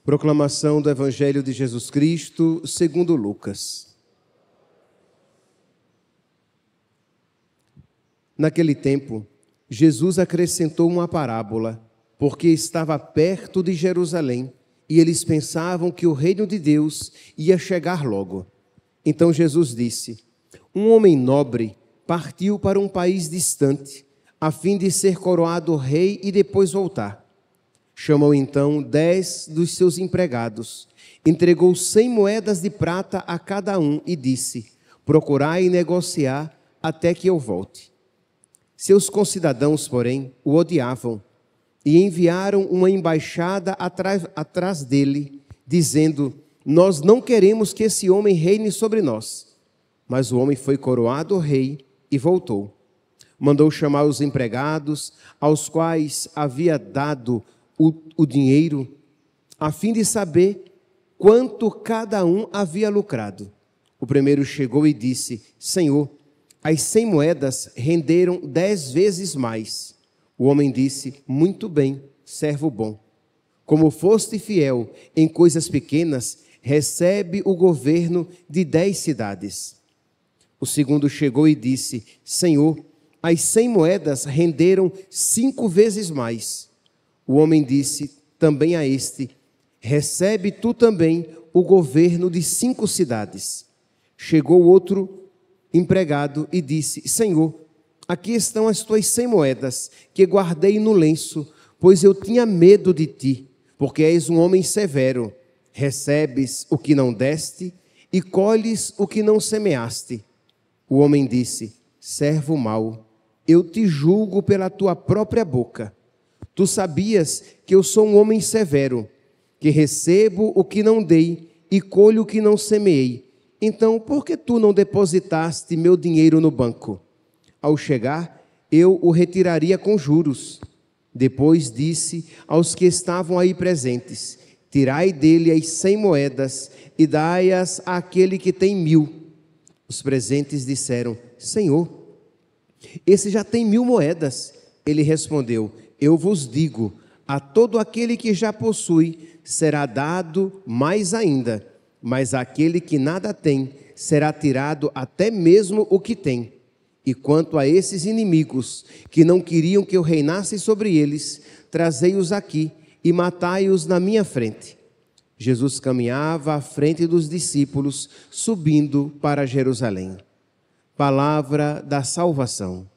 Proclamação do Evangelho de Jesus Cristo, segundo Lucas. Naquele tempo, Jesus acrescentou uma parábola, porque estava perto de Jerusalém, e eles pensavam que o reino de Deus ia chegar logo. Então Jesus disse: um homem nobre partiu para um país distante, a fim de ser coroado rei e depois voltar. Chamou então 10 dos seus empregados, entregou 100 moedas de prata a cada um e disse: procurai negociar até que eu volte. Seus concidadãos, porém, o odiavam e enviaram uma embaixada atrás dele, dizendo: nós não queremos que esse homem reine sobre nós. Mas o homem foi coroado rei e voltou. Mandou chamar os empregados, aos quais havia dado o dinheiro, a fim de saber quanto cada um havia lucrado. O primeiro chegou e disse: Senhor, as 100 moedas renderam 10 vezes mais. O homem disse: muito bem, servo bom. Como foste fiel em coisas pequenas, recebe o governo de 10 cidades. O segundo chegou e disse: Senhor, as 100 moedas renderam 5 vezes mais. O homem disse também a este: recebe tu também o governo de 5 cidades. Chegou outro empregado e disse: Senhor, aqui estão as tuas 100 moedas que guardei no lenço, pois eu tinha medo de ti, porque és um homem severo. Recebes o que não deste e colhes o que não semeaste. O homem disse: servo mau, eu te julgo pela tua própria boca. Tu sabias que eu sou um homem severo, que recebo o que não dei e colho o que não semeei. Então, por que tu não depositaste meu dinheiro no banco? Ao chegar, eu o retiraria com juros. Depois disse aos que estavam aí presentes: tirai dele as 100 moedas e dai-as àquele que tem 1000. Os presentes disseram: Senhor, esse já tem 1000 moedas. Ele respondeu: eu vos digo, a todo aquele que já possui será dado mais ainda, mas àquele que nada tem será tirado até mesmo o que tem. E quanto a esses inimigos que não queriam que eu reinasse sobre eles, trazei-os aqui e matai-os na minha frente. Jesus caminhava à frente dos discípulos, subindo para Jerusalém. Palavra da salvação.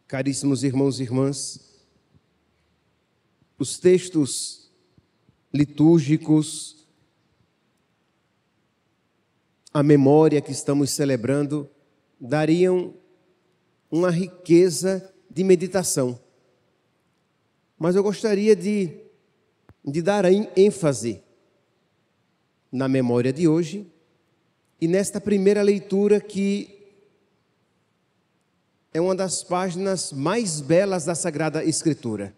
Caríssimos irmãos e irmãs, os textos litúrgicos, a memória que estamos celebrando, dariam uma riqueza de meditação. Mas eu gostaria de dar ênfase na memória de hoje e nesta primeira leitura que é uma das páginas mais belas da Sagrada Escritura.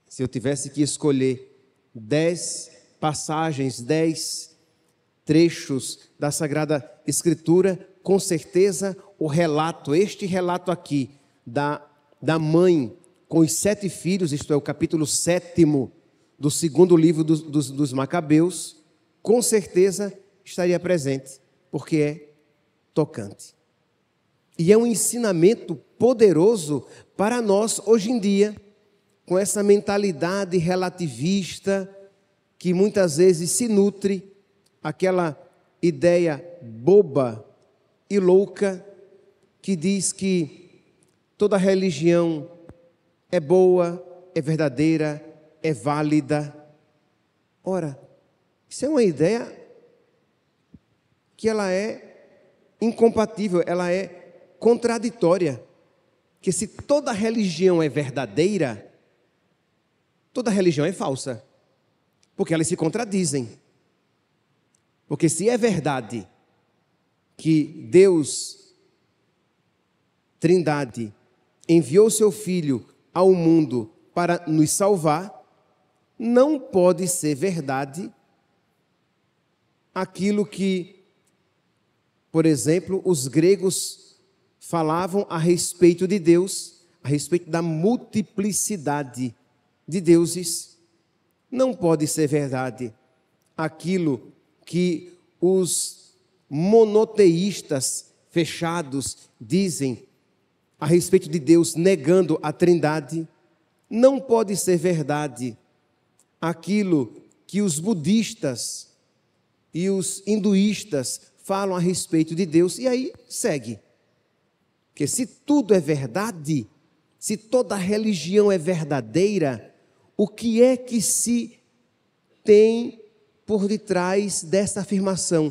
Se eu tivesse que escolher 10 passagens, 10 trechos da Sagrada Escritura, com certeza este relato aqui da mãe com os 7 filhos, isto é, o capítulo 7º do segundo livro dos Macabeus, com certeza estaria presente, porque é tocante. E é um ensinamento poderoso para nós hoje em dia, com essa mentalidade relativista que muitas vezes se nutre, aquela ideia boba e louca que diz que toda religião é boa, é verdadeira, é válida. Ora, isso é uma ideia que ela é incompatível, ela é contraditória, que se toda religião é verdadeira, toda religião é falsa, porque elas se contradizem. Porque se é verdade que Deus, Trindade, enviou seu Filho ao mundo para nos salvar, não pode ser verdade aquilo que, por exemplo, os gregos falavam a respeito de Deus, a respeito da multiplicidade de deuses. Não pode ser verdade aquilo que os monoteístas fechados dizem a respeito de Deus, negando a Trindade. Não pode ser verdade aquilo que os budistas e os hinduístas falam a respeito de Deus. E aí segue. Porque se tudo é verdade, se toda religião é verdadeira, o que é que se tem por detrás dessa afirmação?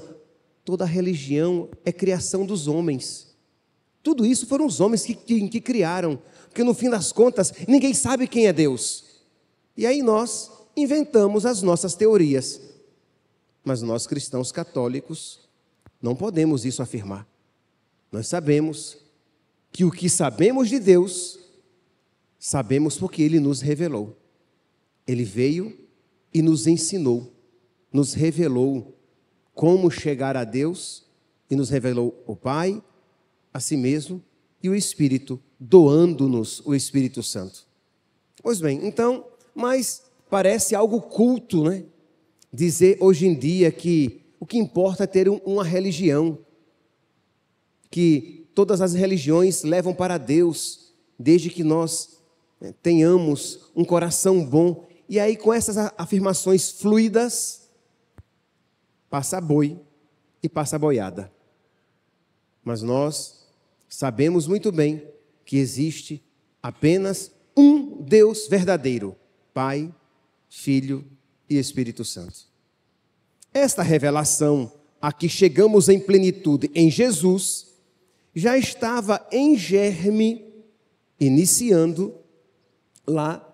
Toda religião é criação dos homens. Tudo isso foram os homens que criaram, porque no fim das contas, ninguém sabe quem é Deus. E aí nós inventamos as nossas teorias. Mas nós cristãos católicos não podemos isso afirmar. Nós sabemos que o que sabemos de Deus, sabemos porque Ele nos revelou. Ele veio e nos ensinou, nos revelou como chegar a Deus e nos revelou o Pai, a si mesmo e o Espírito, doando-nos o Espírito Santo. Pois bem, então, mas parece algo culto, né? Dizer hoje em dia que o que importa é ter uma religião, que todas as religiões levam para Deus, desde que nós tenhamos um coração bom. E aí, com essas afirmações fluidas, passa boi e passa boiada. Mas nós sabemos muito bem que existe apenas um Deus verdadeiro, Pai, Filho e Espírito Santo. Esta revelação a que chegamos em plenitude em Jesus já estava em germe, iniciando lá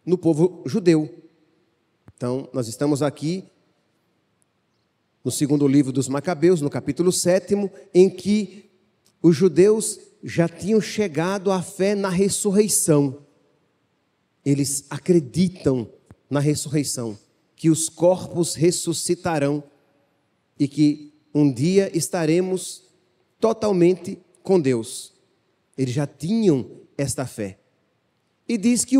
no povo judeu. Então, nós estamos aqui no segundo livro dos Macabeus, no capítulo 7, em que os judeus já tinham chegado à fé na ressurreição. Eles acreditam na ressurreição, que os corpos ressuscitarão e que um dia estaremos totalmente com Deus. Eles já tinham esta fé. E diz que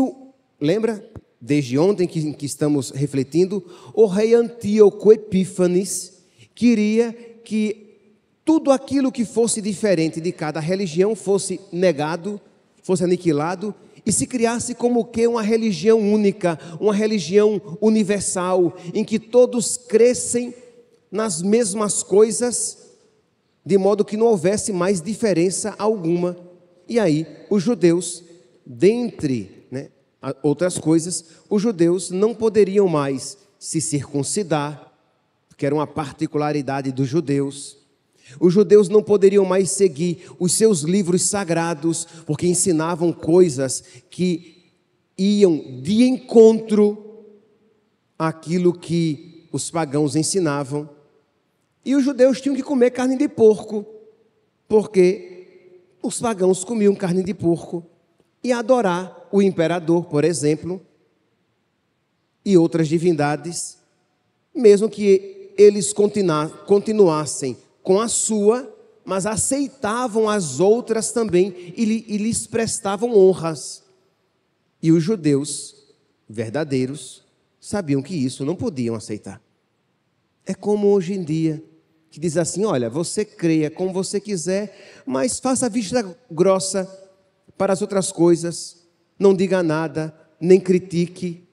lembra, desde ontem que estamos refletindo, o rei Antíoco Epífanes queria que tudo aquilo que fosse diferente de cada religião fosse negado, fosse aniquilado, e se criasse como que uma religião única, uma religião universal, em que todos crescem nas mesmas coisas, de modo que não houvesse mais diferença alguma. E aí, os judeus, dentre outras coisas, os judeus não poderiam mais se circuncidar, que era uma particularidade dos judeus. Os judeus não poderiam mais seguir os seus livros sagrados, porque ensinavam coisas que iam de encontro àquilo que os pagãos ensinavam. E os judeus tinham que comer carne de porco, porque os pagãos comiam carne de porco, e adorar o imperador, por exemplo, e outras divindades, mesmo que eles continuassem com a sua, mas aceitavam as outras também e lhes prestavam honras. E os judeus verdadeiros sabiam que isso não podiam aceitar. É como hoje em dia, que diz assim, olha, você creia como você quiser, mas faça vista grossa para as outras coisas, não diga nada, nem critique.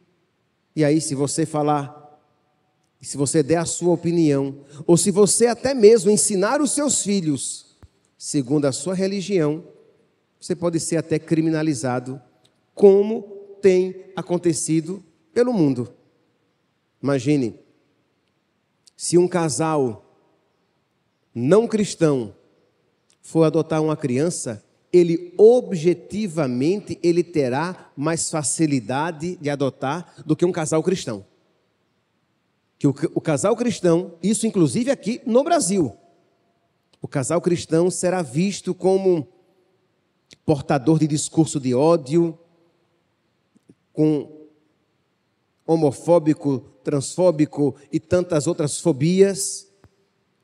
E aí, se você falar, se você der a sua opinião, ou se você até mesmo ensinar os seus filhos, segundo a sua religião, você pode ser até criminalizado, como tem acontecido pelo mundo. Imagine, se um casal não cristão for adotar uma criança, ele objetivamente terá mais facilidade de adotar do que um casal cristão. Que o casal cristão, isso inclusive aqui no Brasil, o casal cristão será visto como portador de discurso de ódio, com homofóbico, transfóbico e tantas outras fobias.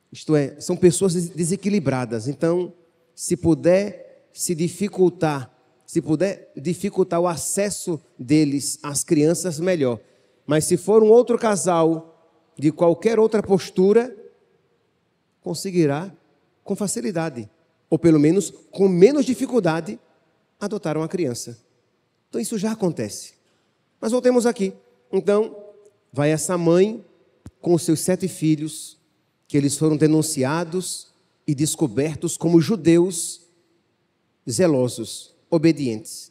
Isto é, são pessoas desequilibradas. Então, se puder dificultar o acesso deles às crianças, melhor. Mas se for um outro casal de qualquer outra postura, conseguirá com facilidade, ou pelo menos com menos dificuldade, adotar uma criança. Então isso já acontece. Mas voltemos aqui. Então, vai essa mãe com os seus 7 filhos, que eles foram denunciados e descobertos como judeus zelosos, obedientes.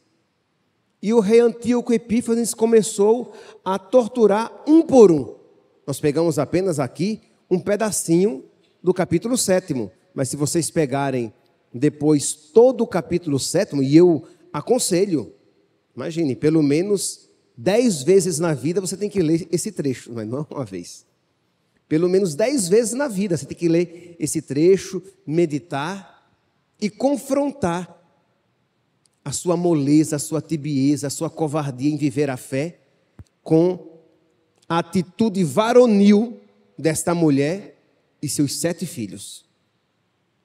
E o rei Antíoco Epífanes começou a torturar um por um. Nós pegamos apenas aqui um pedacinho do capítulo 7, mas se vocês pegarem depois todo o capítulo 7, e eu aconselho, imagine, pelo menos 10 vezes na vida você tem que ler esse trecho, mas não uma vez. Pelo menos 10 vezes na vida você tem que ler esse trecho, meditar e confrontar a sua moleza, a sua tibieza, a sua covardia em viver a fé com a atitude varonil desta mulher e seus 7 filhos.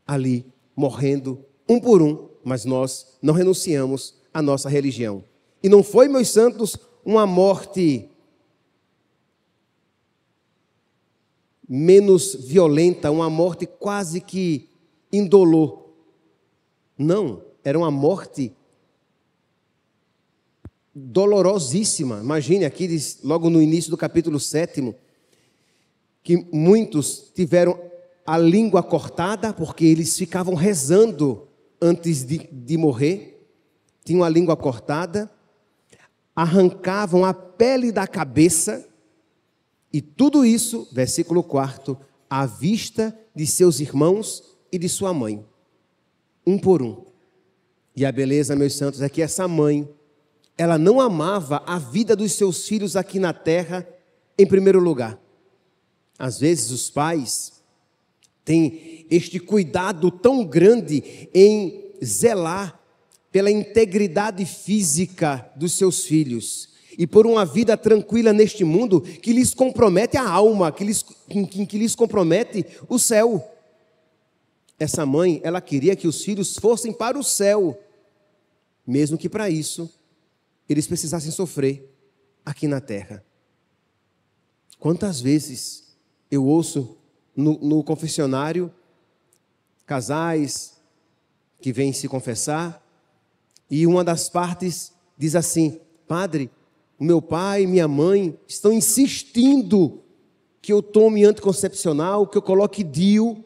Ali, morrendo um por um, mas nós não renunciamos à nossa religião. E não foi, meus santos, uma morte menos violenta, uma morte quase que indolor. Não, era uma morte dolorosíssima. Imagine aqui, logo no início do capítulo 7, que muitos tiveram a língua cortada, porque eles ficavam rezando antes de morrer, tinham a língua cortada, arrancavam a pele da cabeça, e tudo isso, versículo 4, à vista de seus irmãos e de sua mãe, um por um. E a beleza, meus santos, é que essa mãe, ela não amava a vida dos seus filhos aqui na terra em primeiro lugar. Às vezes os pais têm este cuidado tão grande em zelar pela integridade física dos seus filhos e por uma vida tranquila neste mundo que lhes compromete a alma, que lhes compromete o céu. Essa mãe, ela queria que os filhos fossem para o céu, mesmo que para isso eles precisassem sofrer aqui na terra. Quantas vezes eu ouço no confessionário casais que vêm se confessar e uma das partes diz assim: padre, o meu pai e minha mãe estão insistindo que eu tome anticoncepcional, que eu coloque DIU,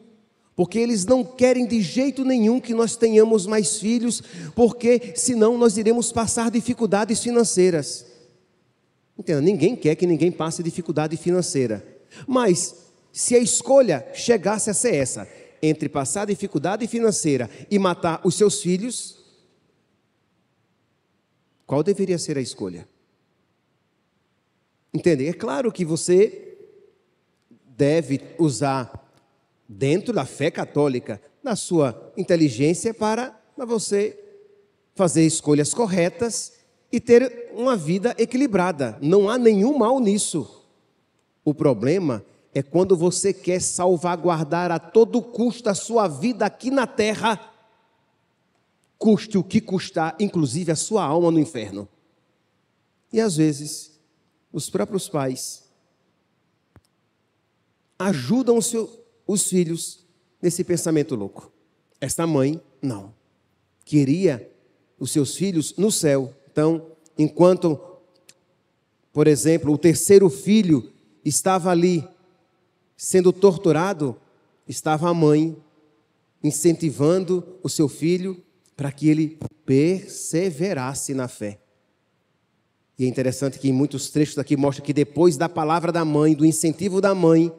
porque eles não querem de jeito nenhum que nós tenhamos mais filhos, porque senão nós iremos passar dificuldades financeiras. Entenda, ninguém quer que ninguém passe dificuldade financeira, mas se a escolha chegasse a ser essa, entre passar dificuldade financeira e matar os seus filhos, qual deveria ser a escolha? Entende? É claro que você deve usar, dentro da fé católica, da sua inteligência para você fazer escolhas corretas e ter uma vida equilibrada. Não há nenhum mal nisso. O problema é quando você quer salvaguardar a todo custo a sua vida aqui na terra, custe o que custar, inclusive a sua alma no inferno. E às vezes, os próprios pais ajudam os filhos nesse pensamento louco. Esta mãe, não. Queria os seus filhos no céu. Então, enquanto, por exemplo, o terceiro filho estava ali sendo torturado, estava a mãe incentivando o seu filho para que ele perseverasse na fé. E é interessante que em muitos trechos aqui mostra que depois da palavra da mãe, do incentivo da mãe,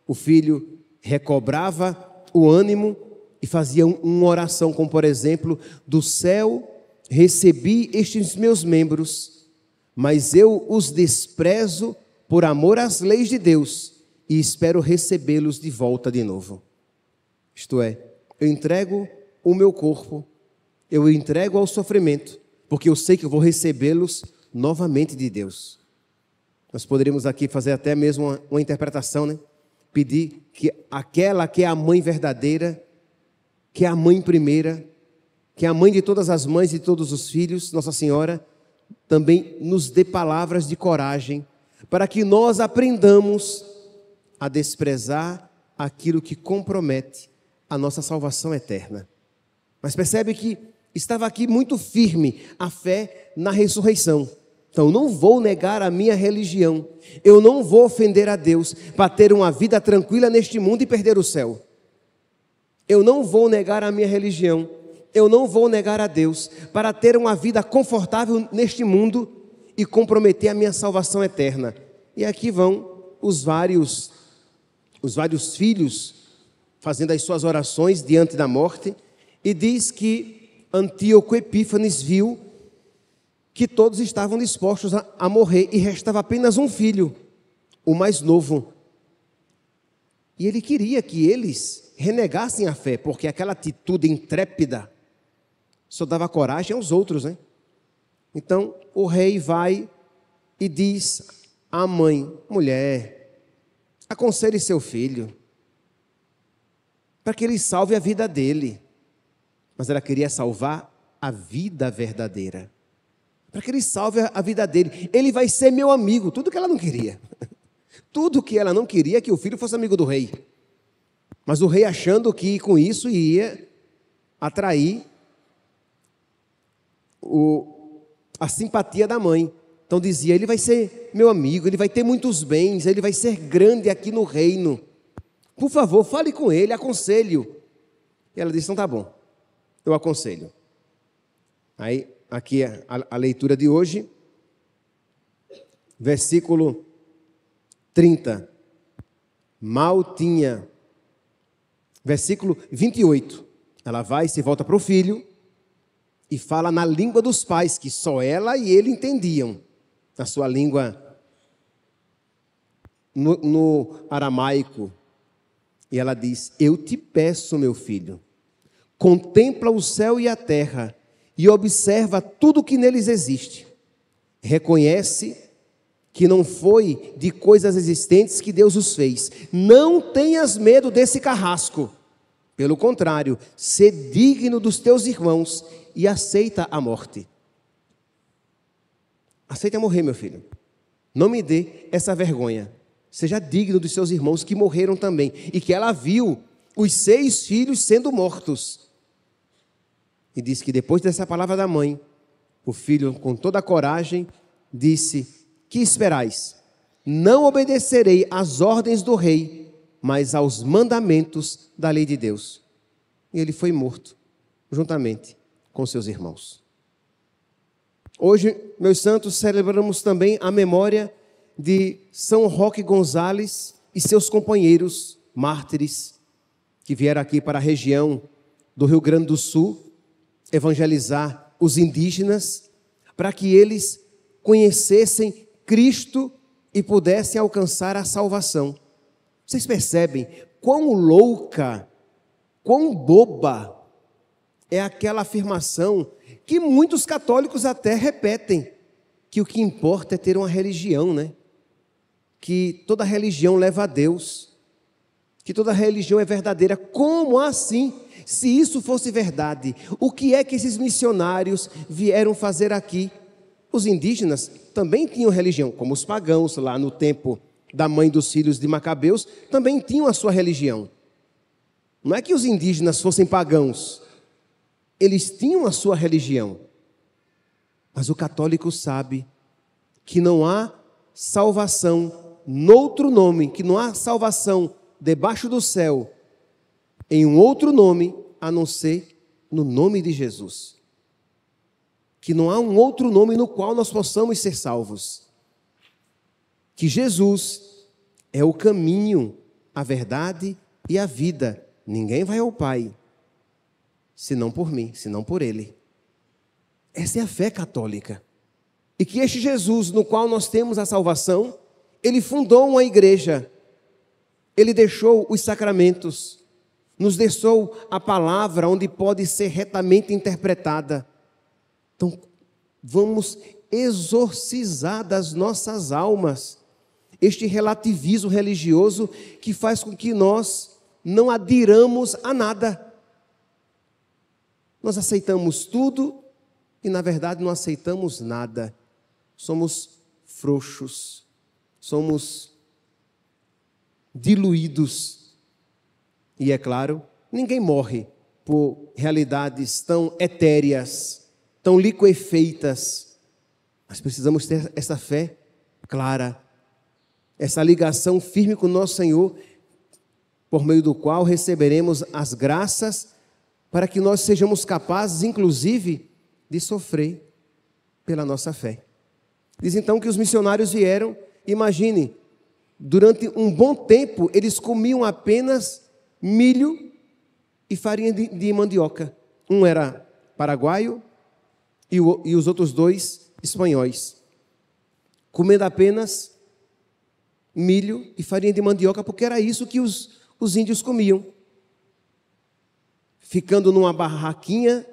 o filho recobrava o ânimo e fazia uma oração, como por exemplo: do céu recebi estes meus membros, mas eu os desprezo por amor às leis de Deus e espero recebê-los de volta de novo. Isto é, eu entrego o meu corpo, eu entrego ao sofrimento, porque eu sei que eu vou recebê-los novamente de Deus. Nós poderíamos aqui fazer até mesmo uma interpretação, né? Pedir que aquela que é a mãe verdadeira que é a mãe primeira, que é a mãe de todas as mães e de todos os filhos, Nossa Senhora, também nos dê palavras de coragem, para que nós aprendamos a desprezar aquilo que compromete a nossa salvação eterna. Mas percebe que estava aqui muito firme a fé na ressurreição. Então, eu não vou negar a minha religião, eu não vou ofender a Deus para ter uma vida tranquila neste mundo e perder o céu. Eu não vou negar a minha religião, eu não vou negar a Deus para ter uma vida confortável neste mundo e comprometer a minha salvação eterna. E aqui vão os vários filhos fazendo as suas orações diante da morte, e diz que Antíoco Epífanes viu que todos estavam dispostos a morrer e restava apenas um filho, o mais novo. E ele queria que eles renegassem a fé, porque aquela atitude intrépida só dava coragem aos outros, né? Então o rei vai e diz à mãe: mulher, aconselhe seu filho para que ele salve a vida dele. Mas ela queria salvar a vida verdadeira, para que ele salve a vida dele. Ele vai ser meu amigo, tudo que ela não queria. Tudo que ela não queria é que o filho fosse amigo do rei. Mas o rei, achando que com isso ia atrair a simpatia da mãe, então dizia: ele vai ser meu amigo, ele vai ter muitos bens, ele vai ser grande aqui no reino. Por favor, fale com ele, aconselhe-o. E ela disse: então tá bom, eu aconselho. Aí, aqui é a leitura de hoje, versículo 30. Mal tinha. Versículo 28. Ela vai, se volta para o filho e fala na língua dos pais, que só ela e ele entendiam, na sua língua, no aramaico. E ela diz: eu te peço, meu filho, contempla o céu e a terra e observa tudo que neles existe. Reconhece que não foi de coisas existentes que Deus os fez. Não tenhas medo desse carrasco. Pelo contrário, sê digno dos teus irmãos e aceita a morte. Aceita morrer, meu filho. Não me dê essa vergonha. Seja digno dos seus irmãos que morreram também. E que ela viu os 6 filhos sendo mortos. E diz que depois dessa palavra da mãe, o filho, com toda a coragem, disse: que esperais? Não obedecerei às ordens do rei, mas aos mandamentos da lei de Deus. E ele foi morto, juntamente com seus irmãos. Hoje, meus santos, celebramos também a memória de São Roque Gonzales e seus companheiros mártires, que vieram aqui para a região do Rio Grande do Sul, evangelizar os indígenas, para que eles conhecessem Cristo e pudessem alcançar a salvação. Vocês percebem quão louca, quão boba é aquela afirmação que muitos católicos até repetem, que o que importa é ter uma religião, né? Que toda religião leva a Deus, que toda religião é verdadeira. Como assim? Se isso fosse verdade, o que é que esses missionários vieram fazer aqui? Os indígenas também tinham religião, como os pagãos lá no tempo da mãe dos filhos de Macabeus, também tinham a sua religião. Não é que os indígenas fossem pagãos, eles tinham a sua religião. Mas o católico sabe que não há salvação noutro nome, que não há salvação debaixo do céu em um outro nome, a não ser no nome de Jesus. Que não há um outro nome no qual nós possamos ser salvos. Que Jesus é o caminho, a verdade e a vida. Ninguém vai ao Pai, senão por mim, senão por Ele. Essa é a fé católica. E que este Jesus, no qual nós temos a salvação, Ele fundou uma igreja. Ele deixou os sacramentos, nos deixou a palavra onde pode ser retamente interpretada. Então, vamos exorcizar das nossas almas este relativismo religioso que faz com que nós não adiramos a nada. Nós aceitamos tudo e, na verdade, não aceitamos nada. Somos frouxos, somos diluídos. E, é claro, ninguém morre por realidades tão etéreas, tão liquefeitas. Mas precisamos ter essa fé clara, essa ligação firme com o nosso Senhor, por meio do qual receberemos as graças para que nós sejamos capazes, inclusive, de sofrer pela nossa fé. Diz então que os missionários vieram, imagine, durante um bom tempo eles comiam apenas milho e farinha de mandioca. Um era paraguaio e os outros dois espanhóis. Comendo apenas milho e farinha de mandioca, porque era isso que os índios comiam. Ficando numa barraquinha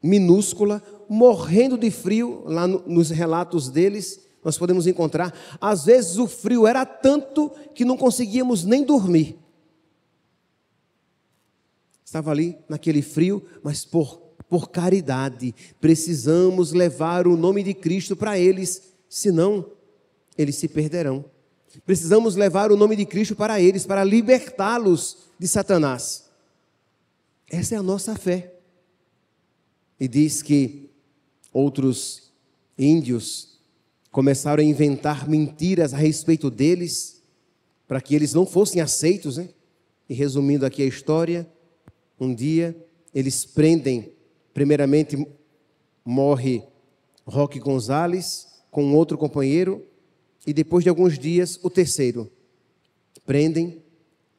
minúscula, morrendo de frio, lá nos relatos deles, nós podemos encontrar, às vezes o frio era tanto que não conseguíamos nem dormir. Estava ali naquele frio, mas por caridade, precisamos levar o nome de Cristo para eles, senão eles se perderão. Precisamos levar o nome de Cristo para eles, para libertá-los de Satanás. Essa é a nossa fé. E diz que outros índios começaram a inventar mentiras a respeito deles, para que eles não fossem aceitos, né? E resumindo aqui a história, um dia eles prendem, primeiramente morre Roque Gonzales com outro companheiro, e depois de alguns dias o terceiro. Prendem,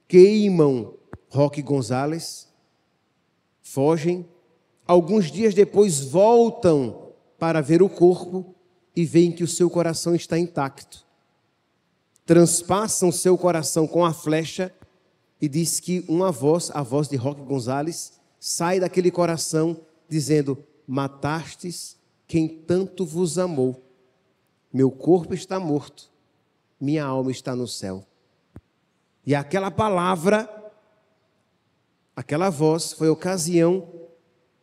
queimam Roque Gonzales, fogem, alguns dias depois voltam para ver o corpo e veem que o seu coração está intacto. Transpassam seu coração com a flecha e diz que uma voz, a voz de Roque Gonzales, sai daquele coração dizendo: matastes quem tanto vos amou. Meu corpo está morto, minha alma está no céu. E aquela palavra, aquela voz foi ocasião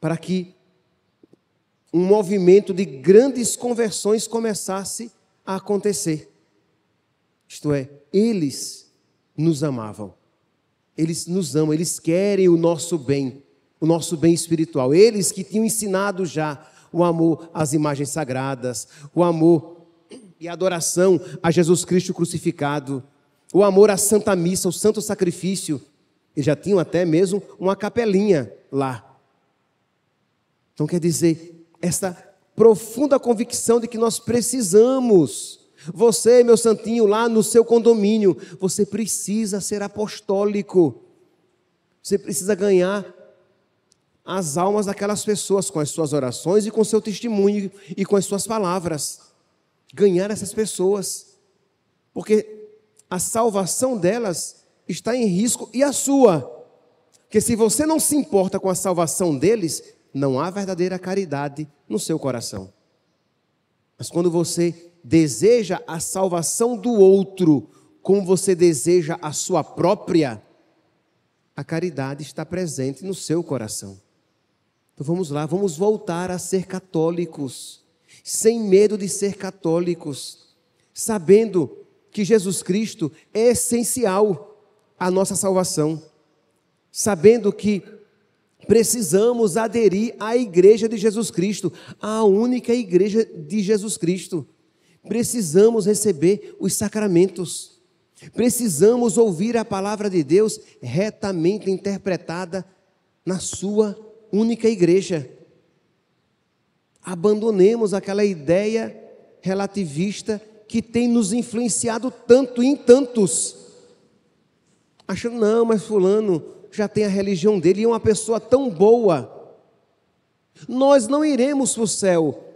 para que um movimento de grandes conversões começasse a acontecer. Isto é, eles nos amavam. Eles nos amam, eles querem o nosso bem espiritual. Eles que tinham ensinado já o amor às imagens sagradas, o amor e a adoração a Jesus Cristo crucificado, o amor à Santa Missa, ao Santo Sacrifício. Eles já tinham até mesmo uma capelinha lá. Então quer dizer, essa profunda convicção de que nós precisamos, você, meu santinho, lá no seu condomínio, você precisa ser apostólico, você precisa ganhar as almas daquelas pessoas com as suas orações e com o seu testemunho e com as suas palavras. Ganhar essas pessoas, porque a salvação delas está em risco, e a sua, porque se você não se importa com a salvação deles, não há verdadeira caridade no seu coração. Mas quando você deseja a salvação do outro, como você deseja a sua própria, a caridade está presente no seu coração. Então vamos lá, vamos voltar a ser católicos, sem medo de ser católicos, sabendo que Jesus Cristo é essencial à nossa salvação, sabendo que precisamos aderir à igreja de Jesus Cristo, à única igreja de Jesus Cristo. Precisamos receber os sacramentos, precisamos ouvir a palavra de Deus retamente interpretada na sua única igreja. Abandonemos aquela ideia relativista que tem nos influenciado tanto em tantos, achando, não, mas fulano já tem a religião dele e é uma pessoa tão boa. Nós não iremos para o céu,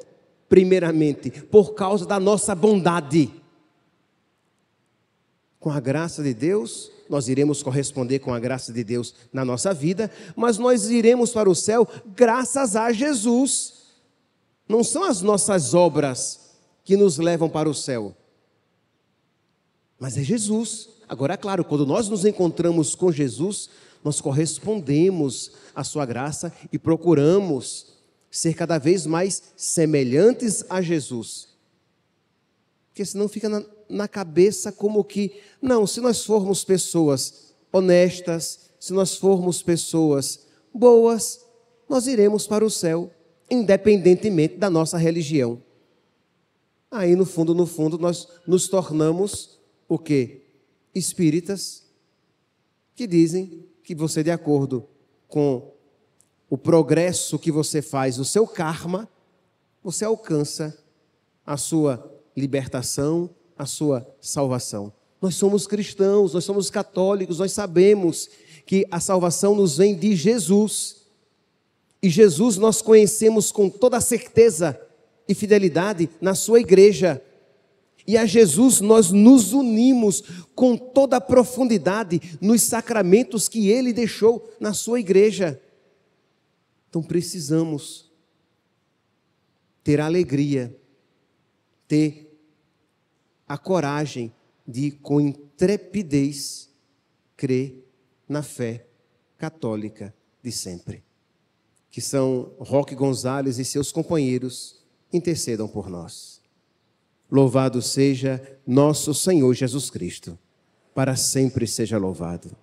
primeiramente, por causa da nossa bondade. Com a graça de Deus, nós iremos corresponder com a graça de Deus na nossa vida, mas nós iremos para o céu graças a Jesus. Não são as nossas obras que nos levam para o céu, mas é Jesus. Agora, é claro, quando nós nos encontramos com Jesus, nós correspondemos à sua graça e procuramos ser cada vez mais semelhantes a Jesus. Porque senão fica na cabeça como que, não, se nós formos pessoas honestas, se nós formos pessoas boas, nós iremos para o céu, independentemente da nossa religião. Aí, no fundo, nós nos tornamos o quê? Espíritas, que dizem que você, de acordo com o progresso que você faz, o seu karma, você alcança a sua libertação, a sua salvação. Nós somos cristãos, nós somos católicos, nós sabemos que a salvação nos vem de Jesus. E Jesus nós conhecemos com toda a certeza e fidelidade na sua igreja. E a Jesus nós nos unimos com toda a profundidade nos sacramentos que Ele deixou na sua igreja. Então precisamos ter a alegria, ter a coragem de, com intrepidez, crer na fé católica de sempre. Que São Roque Gonzalez e seus companheiros intercedam por nós. Louvado seja nosso Senhor Jesus Cristo, para sempre seja louvado.